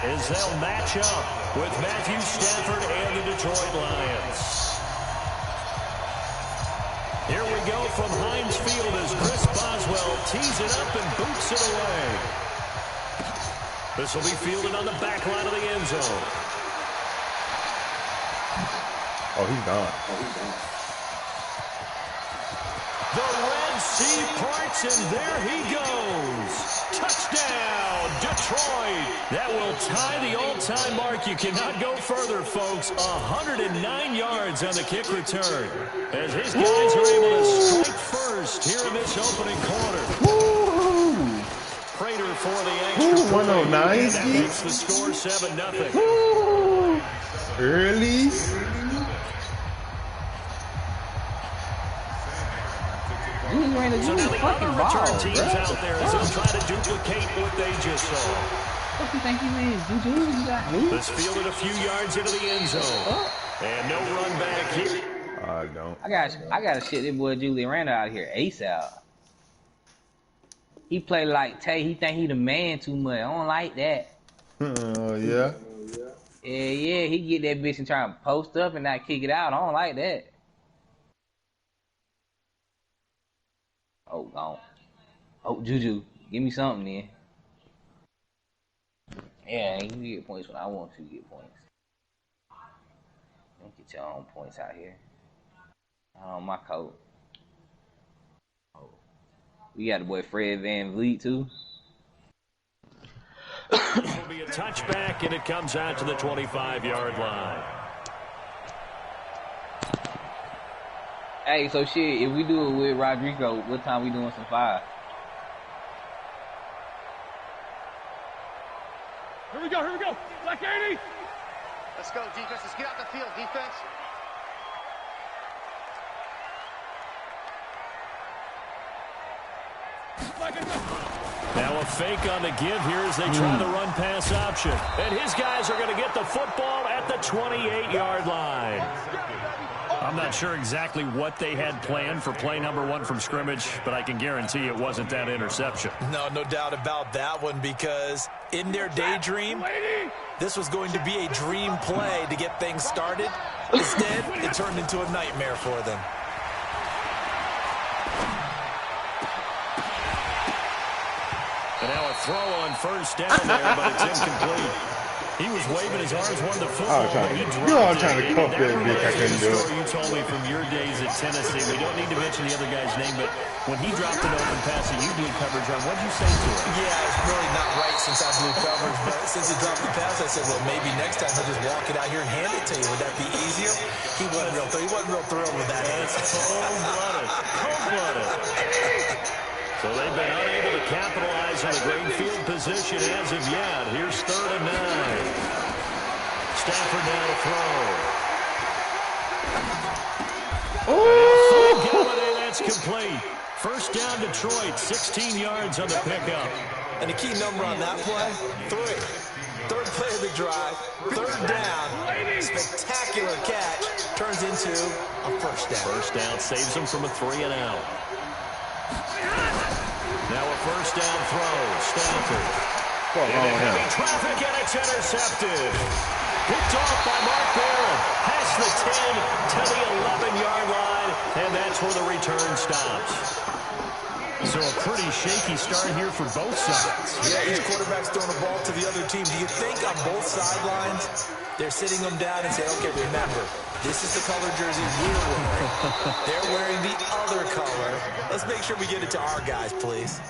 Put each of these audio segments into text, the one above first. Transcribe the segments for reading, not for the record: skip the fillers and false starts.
as they'll match up with Matthew Stafford and the Detroit Lions. Here we go from Heinz Field as Chris Boswell tees it up and boots it away. This will be fielded on the back line of the end zone. Oh, he's gone. The Red Sea parts, and there he goes. Touchdown, Detroit. That will tie the all-time mark. You cannot go further, folks. 109 yards on the kick return. As his guys are able to strike first here in this opening quarter. Woo! Prater for the extra point. 109, and that makes the score 7-0. Woo! Early. So now the other return teams out there as they'll try to duplicate what they just saw. What you think you is, Juju? You got me? This fielded a few yards into the end zone. And no run back here. I don't. I got to shit this boy Julian Randle out here ASAP. He play like Tay. He think he the man too much. I don't like that. Yeah. Yeah. He get that bitch and try to post up and not kick it out. I don't like that. Oh, gone. Oh, Juju, give me something then. Yeah, you get points when I want you to get points. Don't get your own points out here. Oh, my coat. Oh. We got the boy Fred Van Vliet, too. It'll be a touchback, and it comes out to the 25-yard line. Hey, so shit, if we do it with Rodrigo, what time we doing some 5? Here we go. Black 80. Let's go, defense. Let's get out the field, defense. Now a fake on the give here as they try the run-pass option. And his guys are going to get the football at the 28-yard line. I'm not sure exactly what they had planned for play number 1 from scrimmage, but I can guarantee it wasn't that interception. No doubt about that one, because in their daydream, this was going to be a dream play to get things started. Instead, it turned into a nightmare for them. And now a throw on first down there, but it's incomplete. He was waving his arms, wanted the football. You're all trying to cuff that bitch. I couldn't do it. You told me from your days at Tennessee. We don't need to mention the other guy's name, but when he dropped an open pass that you blew coverage on, what did you say to him? Yeah, it's really not right since I blew coverage, but since he dropped the pass, I said, well, maybe next time he'll just walk it out here and hand it to you. Would that be easier? He wasn't real thrilled with that answer. Cold-blooded. So they've been unable to capitalize on a great field position as of yet. Here's 3rd and 9. Stafford now to throw. Oh! Galladay, that's complete. First down Detroit, 16 yards on the pickup. And the key number on that play, 3. 3rd play of the drive, 3rd down, spectacular catch, turns into a first down. First down saves them from a 3-and-out. Now a first down throw, Stafford. Heavy traffic, and it's intercepted. Picked off by Mark Barron. Past the 10 to the 11-yard line, and that's where the return stops. So a pretty shaky start here for both sides. Yeah, each quarterback's throwing the ball to the other team. Do you think on both sidelines they're sitting them down and saying, okay, remember, this is the color jersey we're wearing. They're wearing the other color. Let's make sure we get it to our guys, please.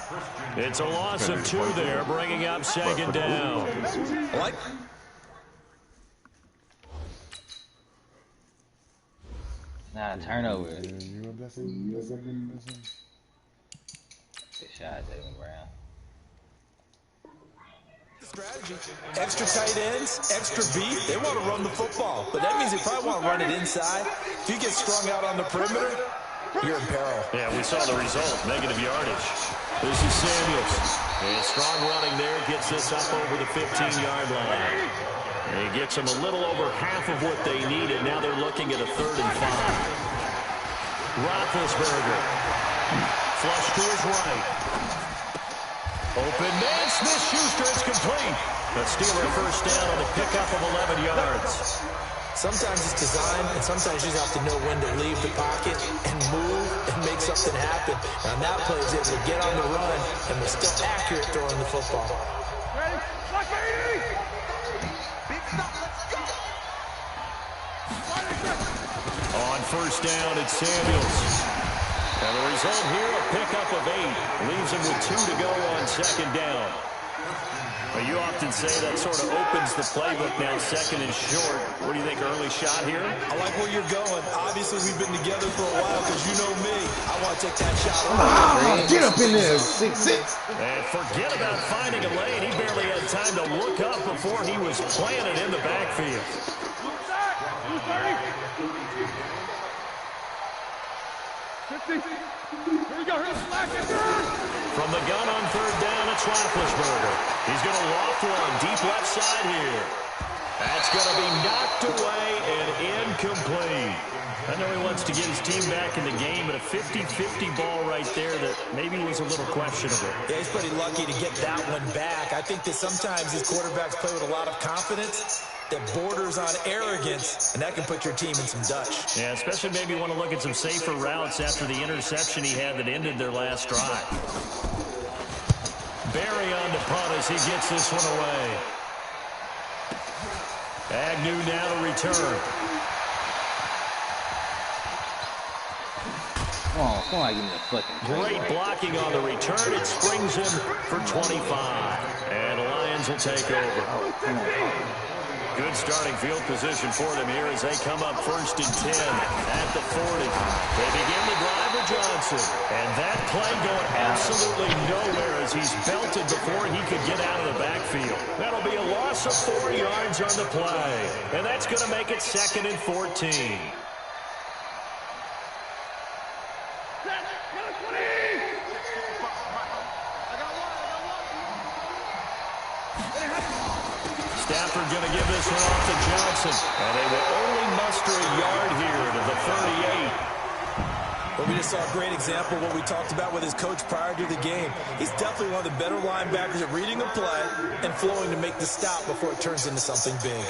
It's a loss of 2 there, bringing up 2nd down. What? Nah, turnover. Good shot, Jaylen Brown. Strategy. Extra tight ends, extra beef. They want to run the football, but that means they probably want to run it inside. If you get strung out on the perimeter, you're in peril. Yeah, we saw the result. Negative yardage. This is Samuels. And strong running there gets this up over the 15-yard line. And he gets them a little over half of what they needed. Now they're looking at a 3rd and 5. Roethlisberger. Flush to his right. Open man, Smith-Schuster, it's complete. The Steeler first down on the pickup of 11 yards. Sometimes it's design, and sometimes you just have to know when to leave the pocket and move and make something happen. Now, that play is able to get on the run and was still accurate throwing the football. Ready? Lock 80! On first down, it's Samuels. And the result here, a pickup of 8. Leaves him with 2 to go on second down. Well, you often say that sort of opens the playbook now, second and short. What do you think, early shot here? I like where you're going. Obviously, we've been together for a while because you know me. I want to take that shot. Get up in there, 6'6". And forget about finding a lane. He barely had time to look up before he was planted in the backfield. 50. Here we go. Here's the slack. From the gun on third down, it's Roethlisberger. He's going to loft one deep left side here. That's going to be knocked away and incomplete. I know he wants to get his team back in the game, but a 50-50 ball right there that maybe was a little questionable. Yeah, he's pretty lucky to get that one back. I think that sometimes these quarterbacks play with a lot of confidence that borders on arrogance, and that can put your team in some Dutch. Yeah, especially maybe want to look at some safer routes after the interception he had that ended their last drive. Barry on the punt as he gets this one away. Agnew now to return. Oh, come on, give me the fucking Great blocking on the return. It springs him for 25. And the Lions will take over. Oh, come on. Good starting field position for them here as they come up first and 10 at the 40. They begin the drive with Johnson. And that play going absolutely nowhere as he's belted before he could get out of the backfield. That'll be a loss of 4 yards on the play. And that's going to make it 2nd and 14. Stafford going to give this one off to Johnson. And they will only muster a yard here to the 38. Well, we just saw a great example of what we talked about with his coach prior to the game. He's definitely one of the better linebackers at reading a play and flowing to make the stop before it turns into something big.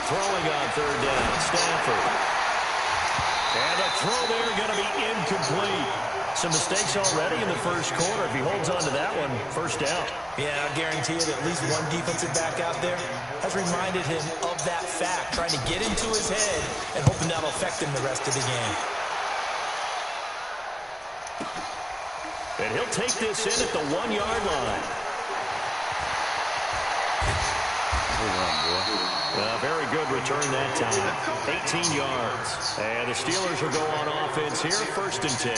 Throwing on third down, Stafford. And a throw there going to be incomplete. Some mistakes already in the first quarter. If he holds on to that one, first down. Yeah, I guarantee you that at least one defensive back out there has reminded him of that fact, trying to get into his head and hoping that'll affect him the rest of the game. And he'll take this in at the 1-yard line. Very good return that time. 18 yards. And the Steelers will go on offense here, first and 10.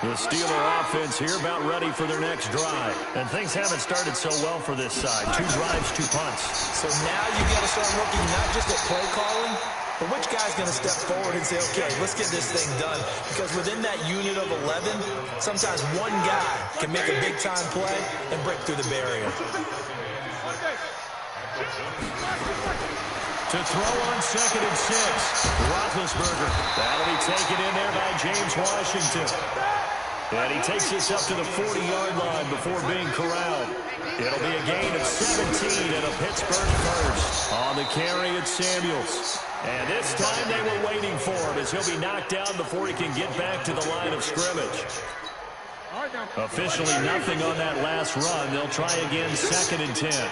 The Steeler offense here about ready for their next drive. And things haven't started so well for this side. 2 drives, 2 punts. So now you got to start looking not just at play calling, but which guy's going to step forward and say, okay, let's get this thing done. Because within that unit of 11, sometimes one guy can make a big-time play and break through the barrier. To throw on 2nd and 6. Roethlisberger. That'll be taken in there by James Washington. And he takes this up to the 40-yard line before being corralled. It'll be a gain of 17 and a Pittsburgh first. On the carry, it's Samuels. And this time they were waiting for him as he'll be knocked down before he can get back to the line of scrimmage. Officially nothing on that last run. They'll try again, 2nd and 10.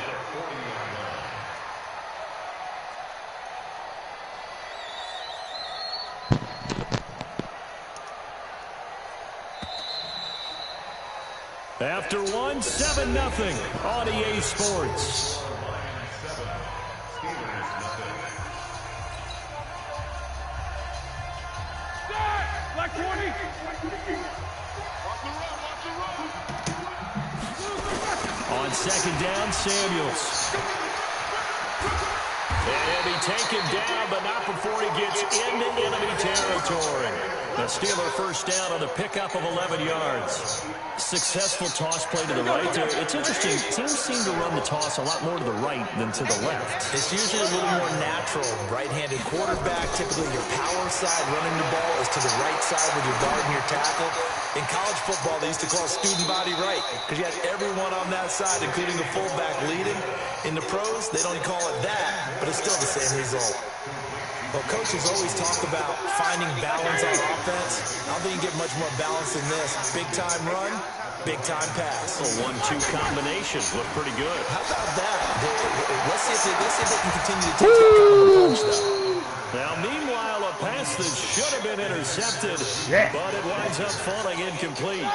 After one, 7-0 on EA Sports. Black 20. On 2nd down, Samuels. And he'll be taken down, but not before he gets into enemy territory. The Steeler first down on the pickup of 11 yards. Successful toss play to the right there. It's interesting. Teams seem to run the toss a lot more to the right than to the left. It's usually a little more natural. Right-handed quarterback, typically your power side running the ball is to the right side with your guard and your tackle. In college football, they used to call student body right because you had everyone on that side, including the fullback leading. In the pros, they don't call it that, but it's still the same result. Well, coaches always talk about finding balance on offense. I don't think you get much more balance than this. Big-time run, big-time pass. A 1-2 combination looked pretty good. How about that? Let's see if they can continue to take that kind of approach, though. Now, meanwhile, a pass that should have been intercepted, but it winds up falling incomplete.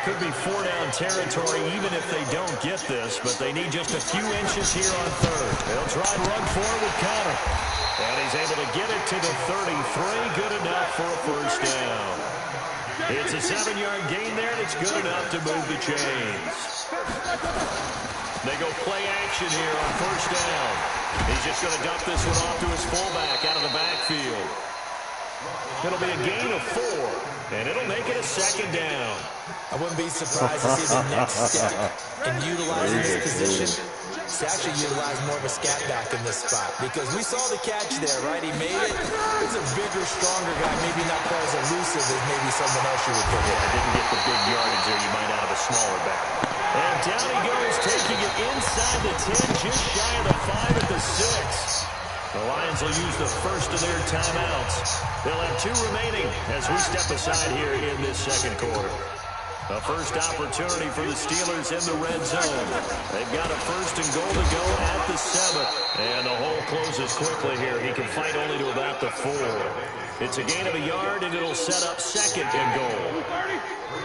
Could be 4-down territory even if they don't get this, but they need just a few inches here on third. They'll try and run forward with Connor. And he's able to get it to the 33. Good enough for a first down. It's a 7-yard gain there. That's good enough to move the chains. They go play action here on first down. He's just going to dump this one off to his fullback out of the backfield. It'll be a gain of 4, and it'll make it a second down. I wouldn't be surprised to see the next step in utilizing this position. It's actually utilized more of a scat back in this spot because we saw the catch there, right? He made it. He's a bigger, stronger guy, maybe not quite as elusive as maybe someone else you would put in. I didn't get the big yardage there. You might out of a smaller back. And down he goes, taking it inside the 10, just shy of the 5 at the 6. The Lions will use the first of their timeouts. They'll have 2 remaining as we step aside here in this second quarter. A first opportunity for the Steelers in the red zone. They've got a first and goal to go at the 7. And the hole closes quickly here. He can fight only to about the 4. It's a gain of a yard, and it'll set up second and goal.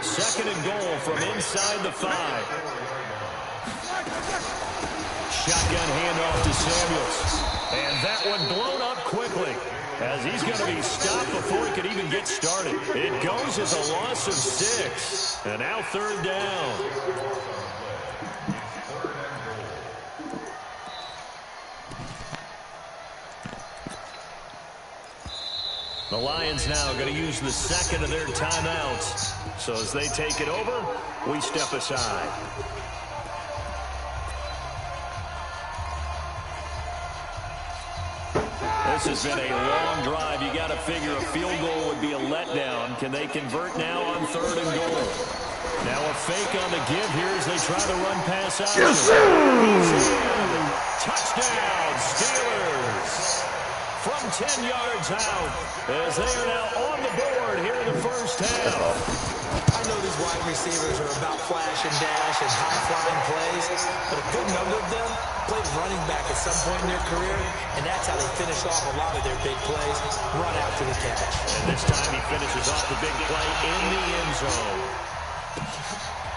Second and goal from inside the 5. Shotgun handoff to Samuels. And that one blown up quickly as he's going to be stopped before he could even get started. It goes as a loss of 6. And now third down. The Lions now going to use the second of their timeouts. So as they take it over, we step aside. This has been a long drive. You got to figure a field goal would be a letdown. Can they convert now on third and goal? Now a fake on the give here as they try to run pass out. Yes, sir! Touchdown, Steelers! From 10 yards out as they are now on the board here in the first half. I know these wide receivers are about flash and dash and high-flying plays, but a good number of them played running back at some point in their career, and that's how they finish off a lot of their big plays, run out to the catch. And this time he finishes off the big play in the end zone.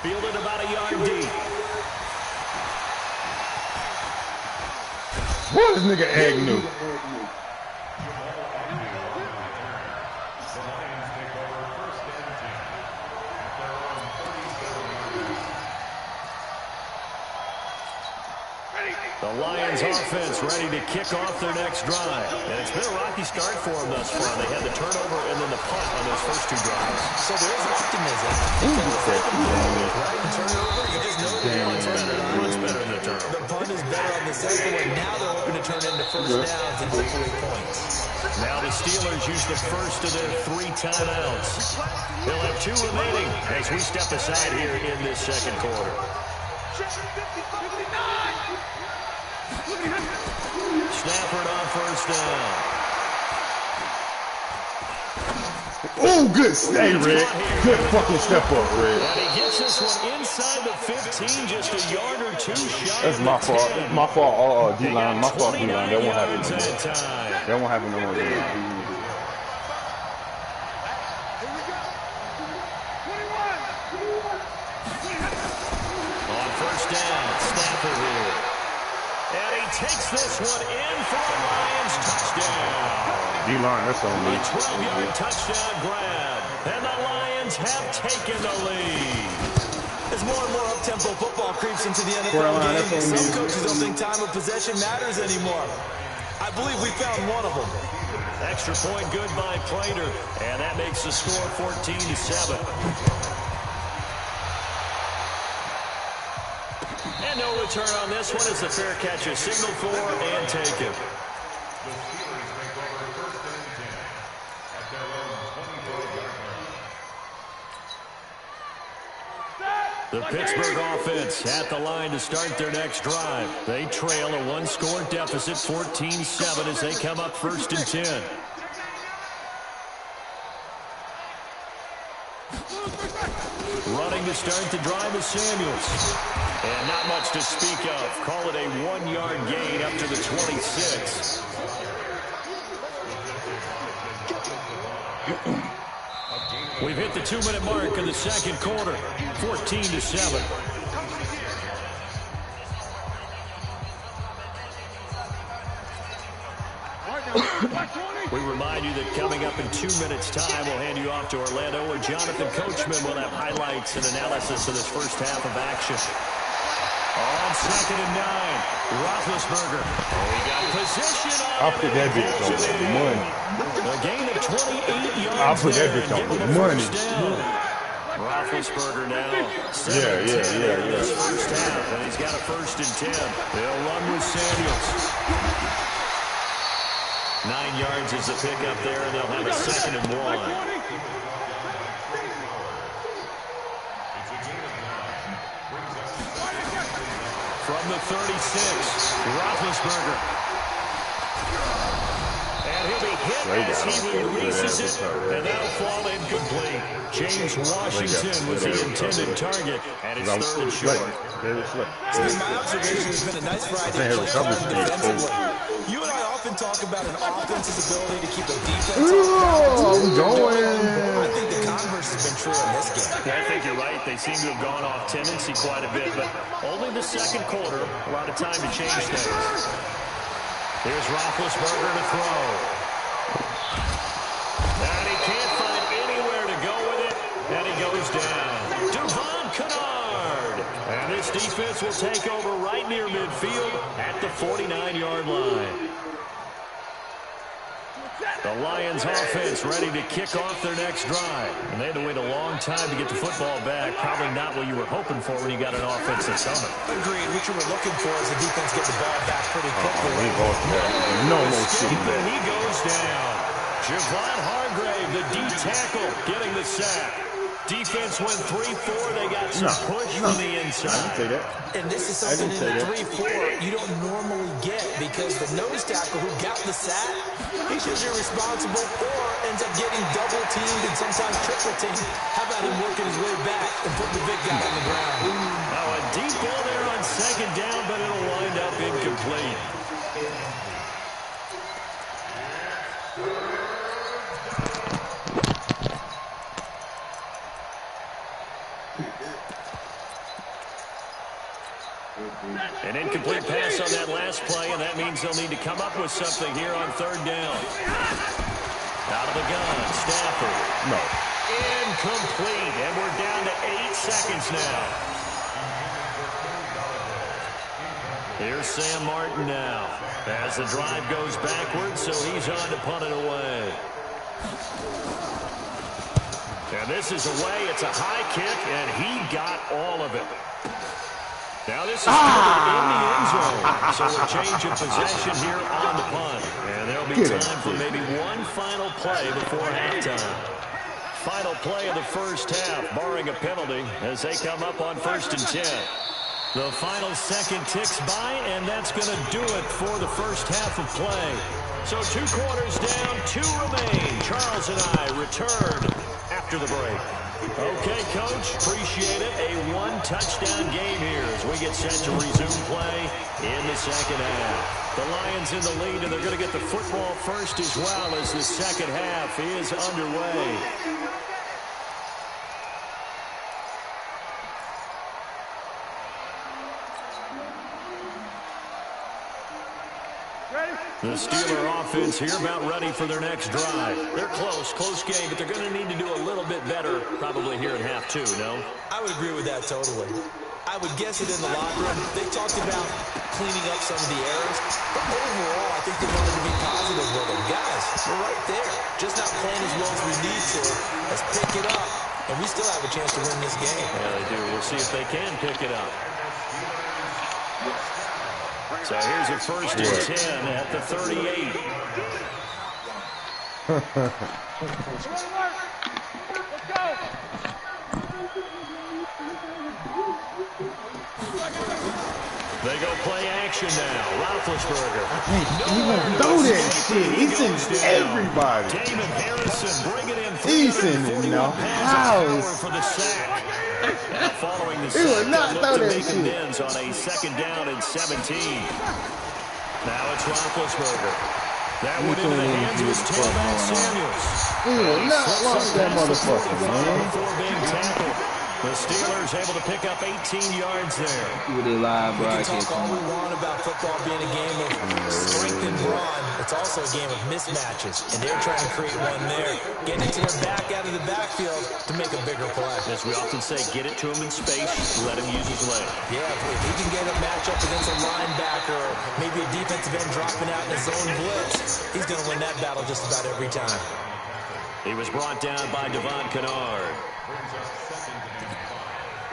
Fielded about a yard deep. What is nigga Agnew? The Lions offense ready to kick off their next drive. And it's been a rocky start for them thus far. They had the turnover and then the punt on those first 2 drives. So there is optimism. Right? Turnover, you just know the punt's better. Much better than the turnover. The punt is better on the second one. Now they're hoping to turn into first downs and hopefully points. Now the Steelers use the first of their 3 timeouts. They'll have 2 remaining as we step aside here in this second quarter. Stafford on first down. Oh, good stay, Red. Good fucking step up, Red. And he gets this one inside the 15, just a yard or 2 shy. That's my fault. My fault. D-line. My fault, D-line. That won't happen no more. That won't happen no more, D-line. On first down, Stafford here. And he takes this one in for a Lions touchdown. D-line, that's on me. A 12-yard touchdown grab. And the Lions have taken the lead. As more and more up-tempo football creeps into the NFL game, some coaches don't think time of possession matters anymore. I believe we found one of them. Extra point good by Prater, and that makes the score 14-7. And no return on this one. It's a fair catch, a signal for, and take it. The Pittsburgh offense at the line to start their next drive. They trail a one-score deficit, 14-7, as they come up 1st and 10. Running to start the drive is Samuels. And not much to speak of. Call it a 1-yard gain up to the 26. We've hit the 2-minute mark in the second quarter, 14-7. We remind you that coming up in 2 minutes' time, we'll hand you off to Orlando, where Jonathan Coachman will have highlights and analysis of this first half of action. On 2nd and 9, Roethlisberger. He got position on I'll put that bitch on the money. A gain of 28 yards. I'll put that bitch on the money. Roethlisberger now. Yeah. First half, and he's got a 1st and 10. They'll run with Samuels. 9 yards is the pickup there, and they'll have a 2nd and 1. From the 36, Roethlisberger. And he'll be hit as he releases it, and that'll fall incomplete. James Washington was the intended target, and it's 3rd and short. My observation has been a nice variety of play calling defensively. You and I often talk about an offense's ability to keep a defense off balance. I think the converse has been true in this game. Yeah, I think you're right. They seem to have gone off tendency quite a bit, but only the second quarter, a lot of time to change things. Here's Roethlisberger to throw. And he can't find anywhere to go with it, and he goes down. Devon Kennard. And this defense will take over right near midfield at the 49-yard line. The Lions offense ready to kick off their next drive. And they had to wait a long time to get the football back. Probably not what you were hoping for when you got an offense that's coming. Agreed. What you were looking for is the defense get the ball back pretty quickly. No more shit. And he goes down. Javon Hargrave, the D tackle, getting the sack. Defense went 3-4. They got some push from the inside. And this is something in the 3-4 you don't normally get, because the nose tackle who got the sack, he's just irresponsible or ends up getting double teamed and sometimes triple teamed. How about him working his way back and putting the big guy on the ground? Now a deep ball there on 2nd down, but it'll wind up incomplete. An incomplete pass on that last play, and that means they'll need to come up with something here on 3rd down. Out of the gun, Stafford. No. Incomplete, and we're down to 8 seconds now. Here's Sam Martin now, as the drive goes backwards, so he's on to punt it away. And this is away. It's a high kick, and he got all of it. Now this is in the end zone, so a change of possession here on the punt. And there'll be time for maybe one final play before halftime. Final play of the first half, barring a penalty, as they come up on 1st and 10. The final second ticks by, and that's going to do it for the first half of play. So 2 quarters down, 2 remain. Charles and I return after the break. Okay, Coach, appreciate it. A 1-touchdown game here as we get set to resume play in the second half. The Lions in the lead, and they're going to get the football first as well as the second half is underway. The Steeler offense here about ready for their next drive. They're close game, but they're going to need to do a little bit better probably here in half two, no? I would agree with that totally. I would guess it in the locker room. They talked about cleaning up some of the errors, but overall, I think they wanted to be positive with them. Guys, we're right there. Just not playing as well as we need to. Let's pick it up, and we still have a chance to win this game. Yeah, they do. We'll see if they can pick it up. So here's a 1st and 10 at the 38. Let's go. They go play action now. Roethlisberger. He gonna throw that shit. He's in everybody. David Harrison bringing in He's in the house. For the sack. Following the He would sack, not look throw to that make shit. amends on a 2nd down and 17. Now it's Roethlisberger. That went into the hands of his tailback Samuels. He would not lost that motherfucker, man. Before being tackled. The Steelers able to pick up 18 yards there. With a live We can broadcast. talk all we want about football being a game of strength and brawn. It's also a game of mismatches, and they're trying to create one there. Getting it to their back out of the backfield to make a bigger play. As we often say, get it to him in space, let him use his leg. Yeah, if he can get a matchup against a linebacker or maybe a defensive end dropping out in a zone blitz, he's going to win that battle just about every time. He was brought down by Devon Kennard.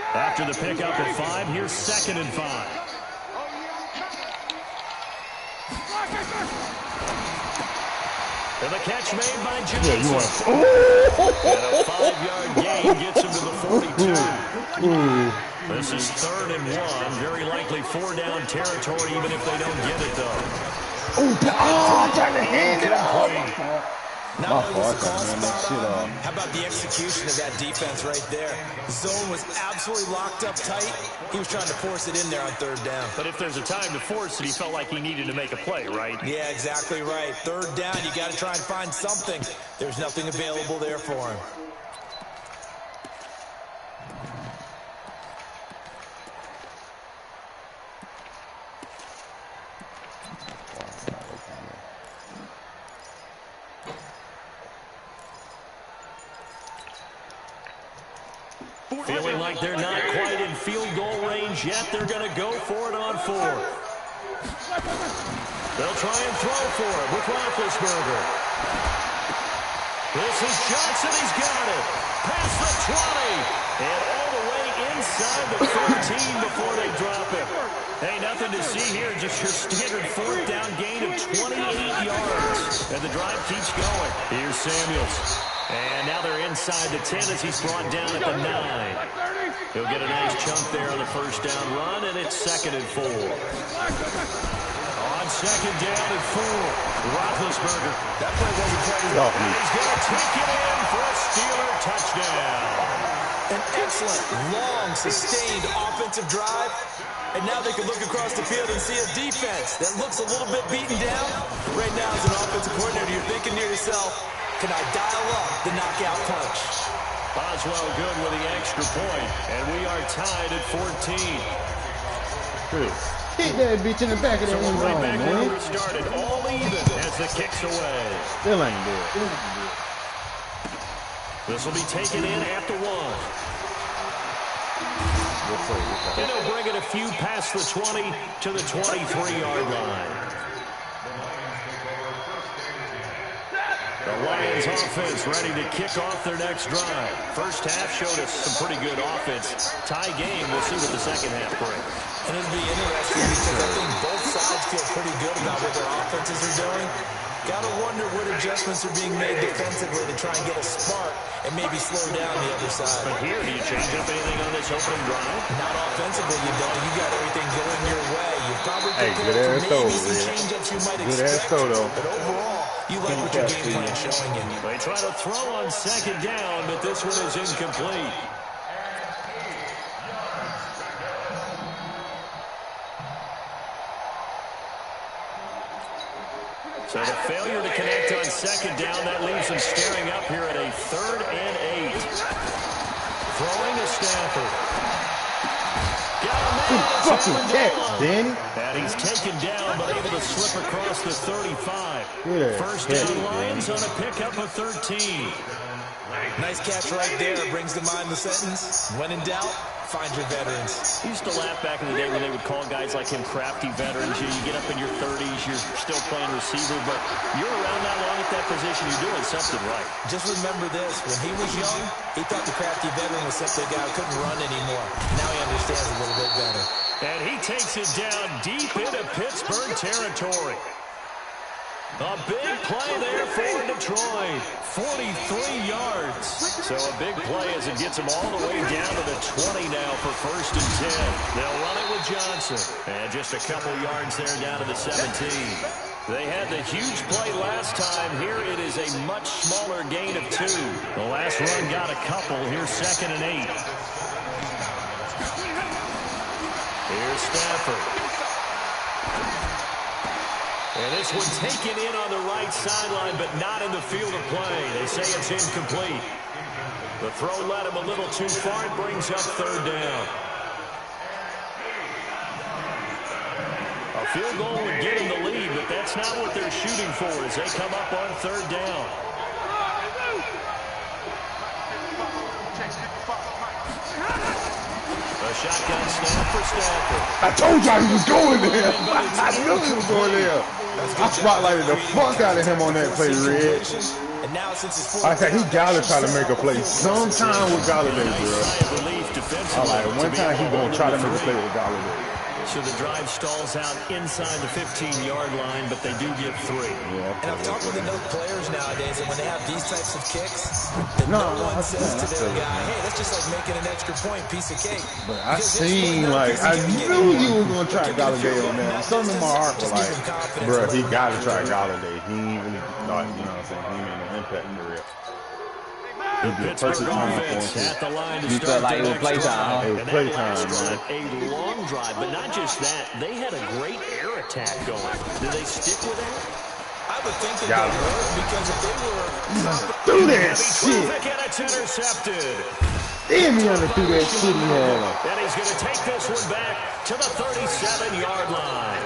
After the pickup at 5, here's 2nd and 5. And the catch made by Johnson. And a 5-yard gain gets him to the 42. This is 3rd and 1. Very likely 4-down territory, even if they don't get it, though. I'm trying to hand it off. Not only was the call spot on, how about the execution of that defense right there? The zone was absolutely locked up tight. He was trying to force it in there on 3rd down. But if there's a time to force it, he felt like he needed to make a play, right? Yeah, exactly right. 3rd down, you got to try and find something. There's nothing available there for him. Feeling like they're not quite in field goal range yet. They're going to go for it on 4th. They'll try and throw for it with Roethlisberger. This is Johnson. He's got it. Past the 20. And all the way inside the 15 before they drop it. Hey, nothing to see here. Just your standard 4th down gain of 28 yards. And the drive keeps going. Here's Samuels. And now they're inside the 10 as he's brought down at the 9. He'll get a nice chunk there on the 1st down run, and it's 2nd and 4. On 2nd down and 4, Roethlisberger. That play wasn't quite as well. He's going to take it in for a Steeler touchdown. An excellent, long, sustained offensive drive. And now they can look across the field and see a defense that looks a little bit beaten down. Right now, as an offensive coordinator, you're thinking to yourself, can I dial up the knockout punch? Boswell good with the extra point, and we are tied at 14. Good. Hit that bitch in the back of the end Right zone, back where man. we started, all even as the kick's away. Still ain't good. This will be taken in after 1. And he'll bring it a few past the 20 to the 23-yard line. The Lions offense ready to kick off their next drive. First half showed us some pretty good offense. Tie game, we'll see what the second half brings. And it'll be interesting because I think both sides feel pretty good about what their offenses are doing. Got to wonder what adjustments are being made defensively to try and get a spark and maybe slow down the other side. But here, do you change up anything on this opening drive? Not offensively, you don't. You got everything going your way. You've probably Hey, prepared good for ass maybe throw, some man. change-ups you might Good ass expect. throw, though. But overall, you like what your game plan is showing you. They try to throw on 2nd down, but this one is incomplete. So the failure to connect on 2nd down, that leaves them staring up here at a 3rd and 8. Throwing to Stafford. Got him Fucking catch, Danny. And he's taken down, but able to slip across the 35. Yeah, First down Lions on a pickup of 13. Nice catch right there. Brings to mind the sentence, when in doubt, find your veterans. He used to laugh back in the day when they would call guys like him crafty veterans. You get up in your 30s, you're still playing receiver, but you're around that long at that position, you're doing something right. Just remember this, when he was young, he thought the crafty veteran was simply a guy who couldn't run anymore. Now he understands a little bit better. And he takes it down deep into Pittsburgh territory. A big play there for Detroit. 43 yards. So a big play as it gets them all the way down to the 20 now for 1st and 10. They'll run it with Johnson. And just a couple yards there down to the 17. They had the huge play last time. Here it is a much smaller gain of 2. The last run got a couple. Here's 2nd and 8. Here's Stafford. And this one taken in on the right sideline, but not in the field of play. They say it's incomplete. The throw led him a little too far. It brings up 3rd down. A field goal would get him the lead, but that's not what they're shooting for as they come up on 3rd down. A shotgun snap for Stafford. I told y'all he was going there. I knew he was going there. I spotlighted the fuck out of him on that play, Red. I said he gotta try to make a play sometime with Galladay, bro. All right, one time he gonna try to make a play with Galladay. So the drive stalls out inside the 15-yard line, but they do get 3. Yeah, and I've talked with enough players nowadays, and when they have these types of kicks, no one says to their guy, hey, that's just like making an extra point, piece of cake. But I seen, like, I knew you were going to try Galladay on that. Something in my heart was like, bro, he got to try Galladay. He ain't really thought, you know what I'm saying, he made no impact for real. The Pittsburgh offense at the line to you felt like it was playtime, huh? It was playtime, man. A long drive, but not just that. They had a great air attack going. Did they stick with that? I would think that they would, because if they were... Do that shit! And it's intercepted. Damn, he underthrew that shit he had. And he's going to take this one back to the 37-yard line.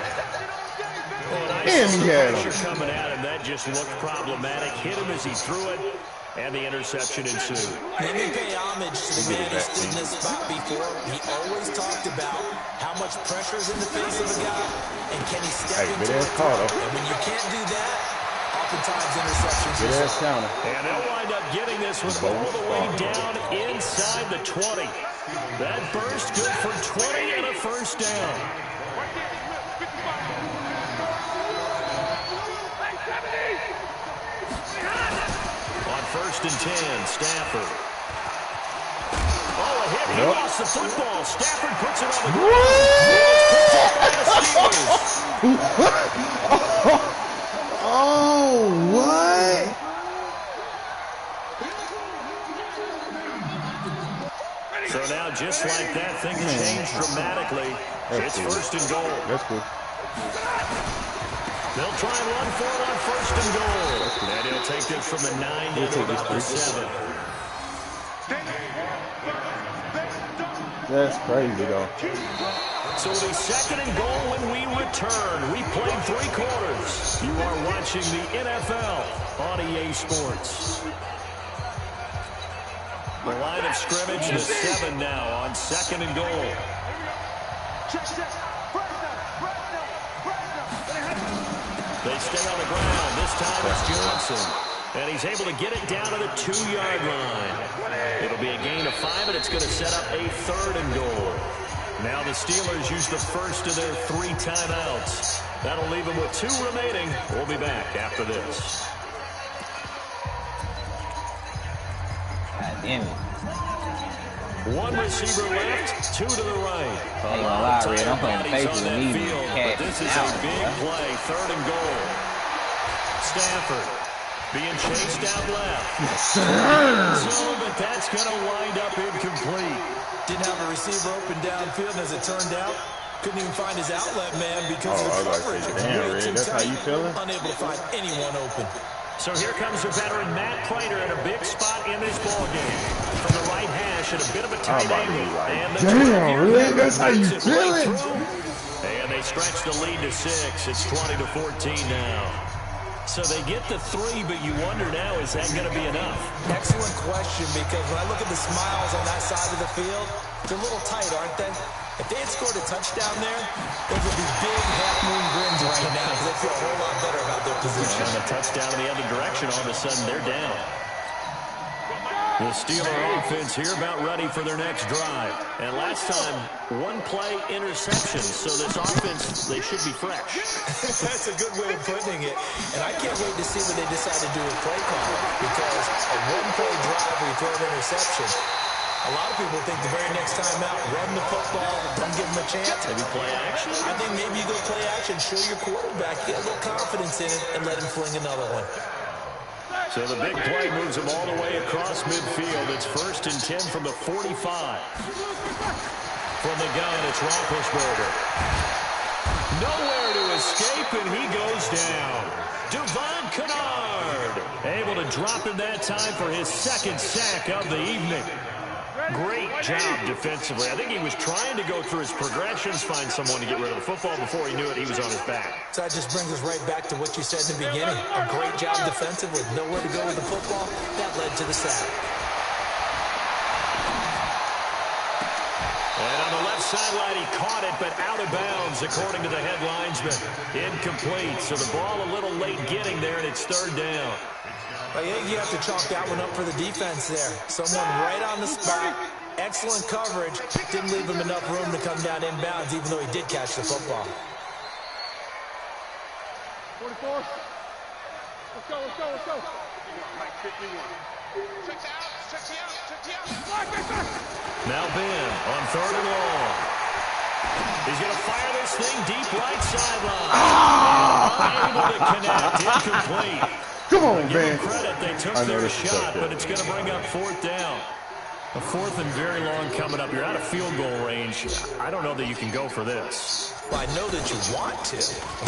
Damn, he had him. Pressure coming at him. That just looked problematic. Hit him as he threw it. And the interception ensued. Let me pay homage to the man who stood in this spot before. He always talked about how much pressure is in the face of a guy, and can he step into it. And when you can't do that, oftentimes interceptions result. And they'll wind up getting this one all the way down inside the 20. That burst good for 20 and a 1st down. On 1st and 10, Stafford. Oh, a hit. He lost the football. Stafford puts it on the ground. Oh, what? So now, just like that, things change dramatically. It's 1st and goal. That's cool. They'll try and run for it on 1st and goal. And he'll take this from the 9 down to about the 7. That's crazy, though. So it'll be 2nd and goal when we return. We played 3 quarters. You are watching the NFL on EA Sports. The line of scrimmage is 7 now on 2nd and goal. They stay on the ground. This time it's Johnson. And he's able to get it down to the 2-yard line. It'll be a gain of 5, and it's going to set up a 3rd and goal. Now the Steelers use the first of their 3 timeouts. That'll leave them with 2 remaining. We'll be back after this. God damn it. 1 receiver left, 2 to the right. I ain't gonna lie, Red. I'm putting the faces in these But this is a big play, 3rd and goal. Stafford being chased out left. But that's going to wind up incomplete. Didn't have a receiver open downfield, and as it turned out, couldn't even find his outlet man because of the coverage. Damn, Red, that's how you feeling? Unable to find anyone open. So here comes the veteran Matt Prater in a big spot in this ballgame. From the right hash at a bit of a tight angle. And the damn, really? That's how you feeling? And they stretch the lead to 6. It's 20-14 now. So they get the 3, but you wonder now, is that going to be enough? Excellent question, because when I look at the smiles on that side of the field, they're a little tight, aren't they? If they had scored a touchdown there, those would be big half-moon grins right now, because they feel a whole lot better about their position. And a touchdown in the other direction, all of a sudden they're down. The Steeler offense here about ready for their next drive. And last time, one-play interception. So this offense, they should be fresh. That's a good way of putting it. And I can't wait to see what they decide to do with play calling. Because a one-play drive where you throw an interception, a lot of people think the very next time out, run the football, don't give them a chance. Maybe play action? I think maybe you go play action, show your quarterback, get a little confidence in it, and let him fling another one. So the big play moves them all the way across midfield. It's 1st and 10 from the 45. From the gun, it's Roethlisberger. Nowhere to escape, and he goes down. Devon Kennard able to drop him that time for his 2nd sack of the evening. Great job defensively. I think he was trying to go through his progressions, find someone to get rid of the football. Before he knew it, he was on his back. So that just brings us right back to what you said in the beginning. A great job defensively, nowhere to go with the football. That led to the sack. And on the left sideline, he caught it, but out of bounds, according to the head linesman. Incomplete. So the ball a little late getting there, and it's 3rd down. I think you have to chalk that one up for the defense there. Someone right on the spot. Excellent coverage. Didn't leave him enough room to come down inbounds, even though he did catch the football. 44. Let's go, let's go, let's go. Mike 51. Check out, check you out, check you out. Now Ben on 3rd and long. He's going to fire this thing deep right sideline. Unable to connect. Incomplete. Come on, Give man. them credit. They took their shot, but it's going to bring up 4th down. A 4th and very long coming up. You're out of field goal range. I don't know that you can go for this. Well, I know that you want to,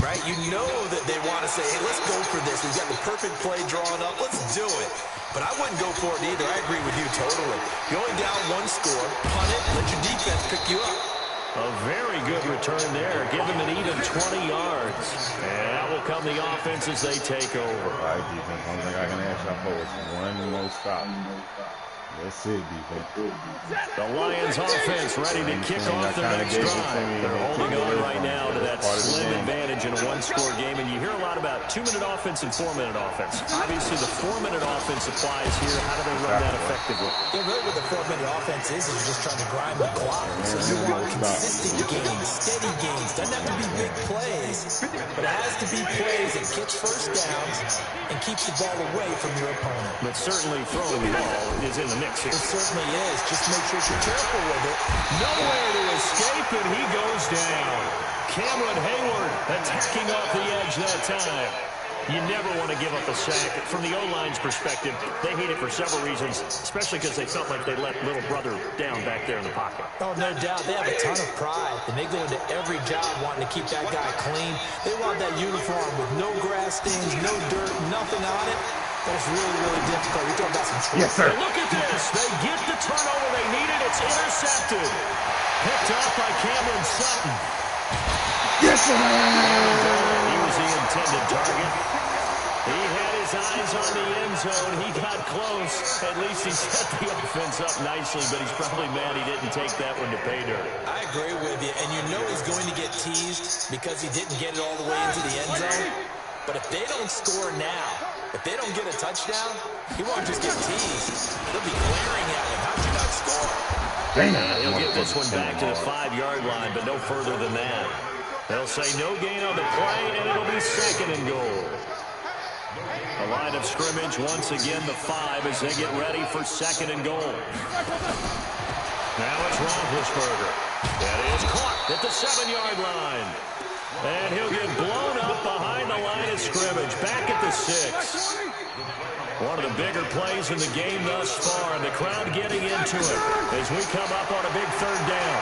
right? You know that they want to say, hey, let's go for this. We've got the perfect play drawn up. Let's do it. But I wouldn't go for it either. I agree with you totally. You're only down 1 score. Punt it. Let your defense pick you up. A very good return there. Give them an even 20 yards. And that will come the offense as they take over. All right, defense. One thing I can ask y'all for is one more stop. That's it, defense. The Lions offense ready to kick off their next drive. They're holding on right now to that slim advantage in a 1-score game. And you hear a lot about 2-minute offense and 4-minute offense. Obviously, the 4-minute offense applies here. How do they run that effectively? Yeah, really what the 4-minute offense is you're just trying to grind the clock. So you want consistent gains, steady gains. Doesn't have to be big plays, but it has to be plays that gets 1st downs and keeps the ball away from your opponent. But certainly throwing the ball is in the mix here. It certainly is. Just make sure you're careful with it. Nowhere to escape, and he goes down. Cameron Hayward attacking off the edge that time. You never want to give up a sack. From the O-line's perspective, they hate it for several reasons, especially because they felt like they let little brother down back there in the pocket. Oh, no doubt. They have a ton of pride, and they go into every job wanting to keep that guy clean. They want that uniform with no grass stains, no dirt, nothing on it. That's really, really difficult. You're talking about some truth. Yes, sir. Look at this. They get the turnover they needed. It's intercepted. Picked off by Cameron Sutton. Yes, sir. He was the intended target. He had his eyes on the end zone. He got close. At least he set the offense up nicely, but he's probably mad he didn't take that one to pay dirt. I agree with you, and you know he's going to get teased because he didn't get it all the way into the end zone. But if they don't score now, if they don't get a touchdown, he won't just get teased. They'll be glaring at him. How'd you not score? He'll get this one back to the 5-yard line, but no further than that. They'll say no gain on the play, and it'll be 2nd and goal. The line of scrimmage, once again, the 5 as they get ready for 2nd and goal. Now it's Roethlisberger. That is caught at the 7-yard line. And he'll get blown up behind the line of scrimmage, back at the 6. One of the bigger plays in the game thus far, and the crowd getting into it as we come up on a big 3rd down.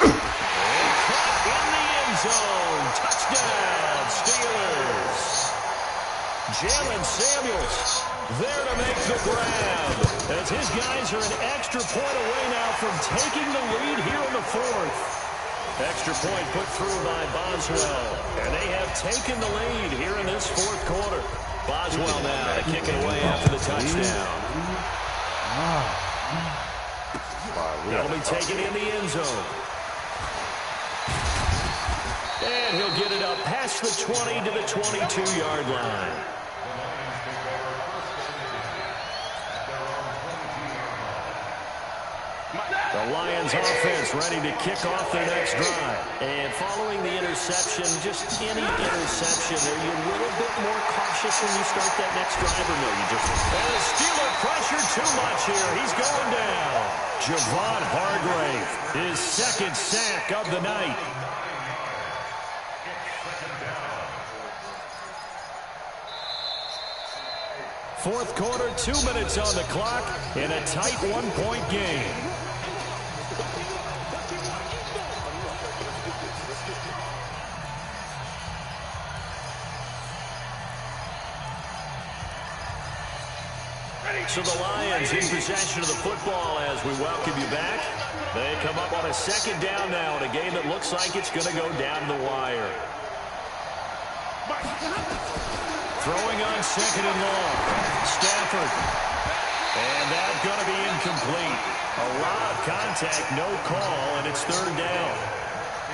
And caught in the end zone. Touchdown, Steelers. Jalen Samuels there to make the grab. As his guys are an extra point away now from taking the lead here in the fourth. Extra point put through by Boswell. And they have taken the lead here in this fourth quarter. Boswell now to kick it away after the touchdown. That'll be taken in the end zone. And he'll get it up past the 20 to the 22-yard line. The Lions offense ready to kick off their next drive. And following the interception, just any interception, are you a little bit more cautious when you start that next drive, or no? You just... And the Steeler pressure too much here. He's going down. Javon Hargrave, his second sack of the night. Fourth quarter, 2 minutes on the clock in a tight one-point game. So the Lions in possession of the football as we welcome you back. They come up on a second down now in a game that looks like it's going to go down the wire. Throwing on second and long. Stafford. And that's going to be incomplete. A lot of contact, no call, and it's third down.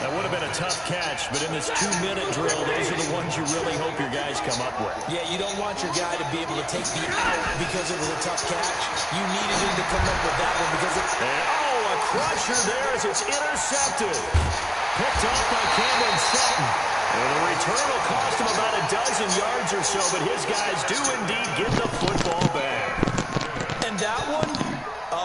That would have been a tough catch, but in this 2-minute drill, those are the ones you really hope your guys come up with. Yeah, you don't want your guy to be able to take the out because it was a tough catch. You needed him to come up with that one because it... And, a crusher there as it's intercepted. Picked off by Cameron Sutton. And the return will cost him about a dozen yards or so, but his guys do indeed get the football back. And that one,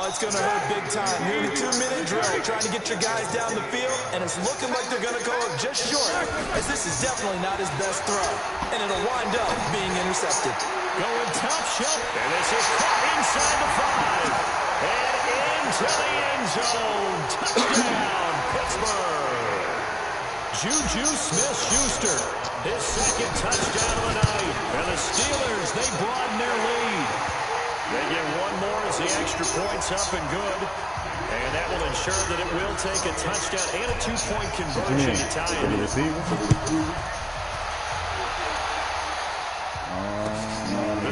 it's going to hurt big time. You're in a 2-minute drill trying to get your guys down the field, and it's looking like they're going to go just short, as this is definitely not his best throw, and it'll wind up being intercepted. Going top shelf, and this is caught inside the 5. And into the end zone. Touchdown, Pittsburgh. Juju Smith-Schuster, his second touchdown of the night. And the Steelers, they broaden their lead. They get one more as the extra point's up and good. And that will ensure that it will take a touchdown and a 2-point conversion to tie it.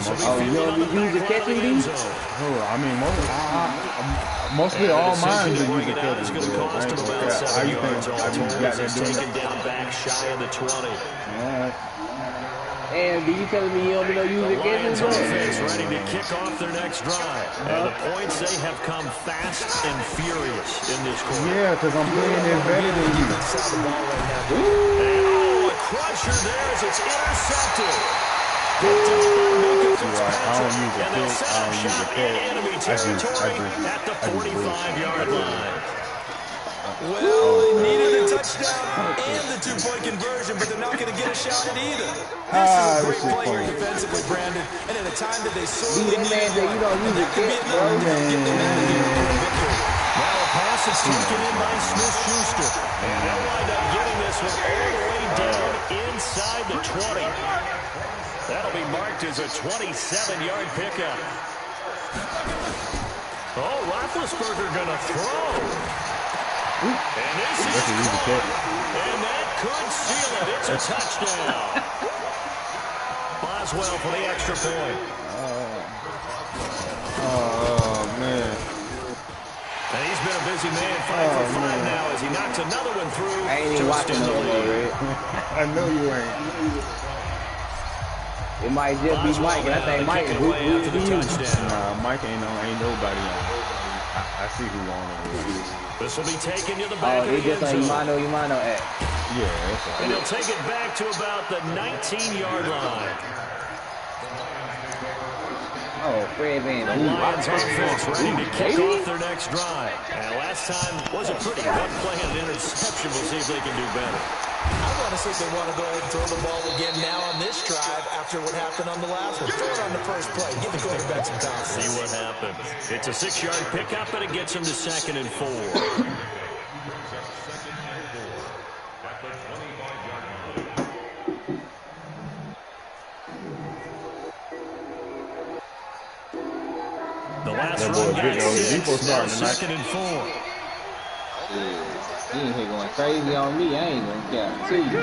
You don't be using catching these? I mean, mostly all mine are using catching these. How you think I got that doing taken down back shy of the 20. And you telling me you don't know using catching Lions offense ready to kick off their next drive. And the points, they have come fast and furious in this quarter. Yeah, because I'm playing this better than you. And, a crusher there as it's intercepted. Right. I don't use a pick. I don't use a pick. At the 45-yard line. Well, they needed a touchdown and the 2-point conversion, but they're not going to get a shot at either. This is a great play here defensively, Brandon, and at a time that they sorely need it. You don't use a pick, bro. Now a pass is taken in by Smith-Schuster. And they'll wind up getting this one all the way down inside the 20. That'll be marked as a 27-yard pickup. Oh, Roethlisberger gonna throw. And this is caught. And that could seal it. It's a touchdown. Boswell for the extra point. Oh, man. And he's been a busy man, 5 for 5 now as he knocks another one through. I ain't even watching no more, Red. I know you ain't. It might just be Mike, and I think Mike is who Nah, Mike ain't nobody on. I see who on it. This will be taken to the back of the end zone. Imano at. Yeah, that's right. And he'll take it back to about the 19-yard line. Oh, Fred Van The Lions offense ready to kick off their next drive. And last time was a pretty one play and an interception. We'll see if they can do better. I want to see if they want to go ahead and throw the ball again now on this drive after what happened on the last one. Throw it on the first play. Give the quarterback some time. See what happens. It's a 6-yard pickup, and it gets him to 2nd and 4. Pass That run boy got big old 6. Depot Now starting tonight. 2nd and 4. He ain't here going crazy on me. I ain't gonna care to you.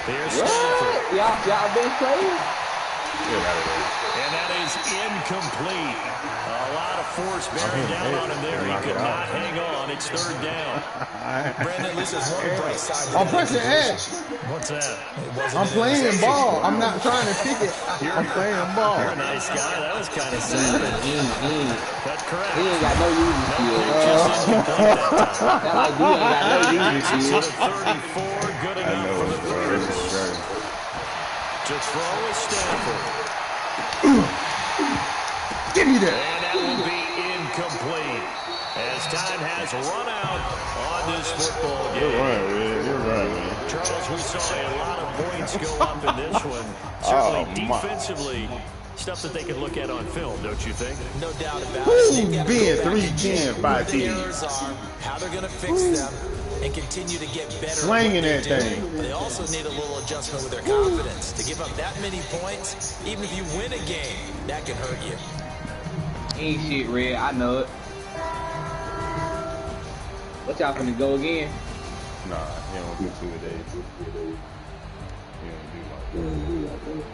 Here's Stafford. Y'all been crazy? And that is incomplete. A lot of force bearing down on him there. He could not hang on. It's 3rd down. Brandon, at least there's one bright side. I'm pressing X. What's that? I'm playing ball. I'm not trying to kick it. I'm playing ball. You're a nice guy. That was kind of savage. But correct. He ain't got no use to you. That like he ain't got no use to you. 34, good I enough know, for the bro. This is Bears. great. To throw is Stafford. Give me that. And that will be incomplete. As time has run out on this football game. You're right, man. You're right, man. Charles, we saw a lot of points go up in this one. Certainly defensively, stuff that they can look at on film, don't you think? No doubt about Woo, it. They've got to being go back 310, and check 5 what the TDs. errors are, how they're going to fix them, and continue to get better. Slanging at what that they're doing. thing. They also need a little adjustment with their confidence. To give up that many points, even if you win a game, that can hurt you. Ain't shit, Red. I know it. What y'all finna go again? Nah, he don't do 2 a day. He don't do like that.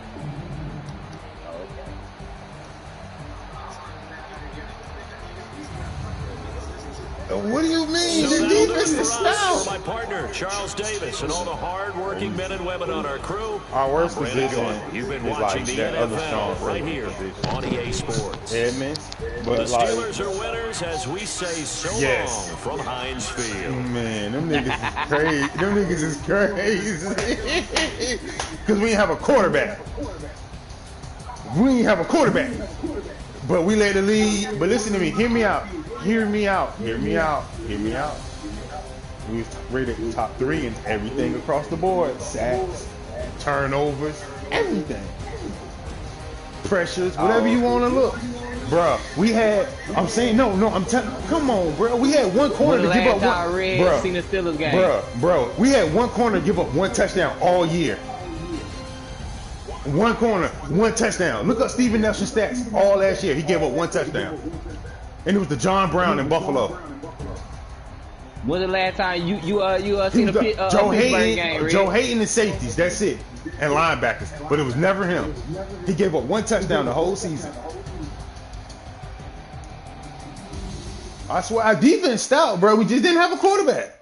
What do you mean? So The that'll do defense it for is us, stout. for my partner, Charles Davis, and all the hard-working men and women on our crew. Our worst I'm Brandon position Goyle. You've been is watching like the that other NFL strong right safety here position. on EA Sports. Edmonds, The but like, Steelers are winners, as we say so Yes. long from Heinz Field. man, them niggas is crazy. Them niggas is crazy. Because we ain't have a quarterback. We ain't have a quarterback. But we led the lead. But listen to me. Hear me out. Hear me out. Hear me out. Hear me out. We was rated top 3 in everything across the board. Sacks, turnovers, everything. Pressures, whatever you want to look. Bruh, we had, I'm saying, I'm telling, come on, bro. We had one corner to give up one. Red seen the Steelers game. Bro, we had one corner to give up 1 touchdown all year. One corner, 1 touchdown. Look up Steven Nelson's stats all last year. He gave up 1 touchdown. And it was the John Brown in Buffalo. When's the last time you seen a Joe Pittsburgh Hayden, game, Red? Joe Hayden and safeties, that's it. And linebackers. But it was never him. He gave up 1 touchdown the whole season. I swear, our defense stout, bro. We just didn't have a quarterback.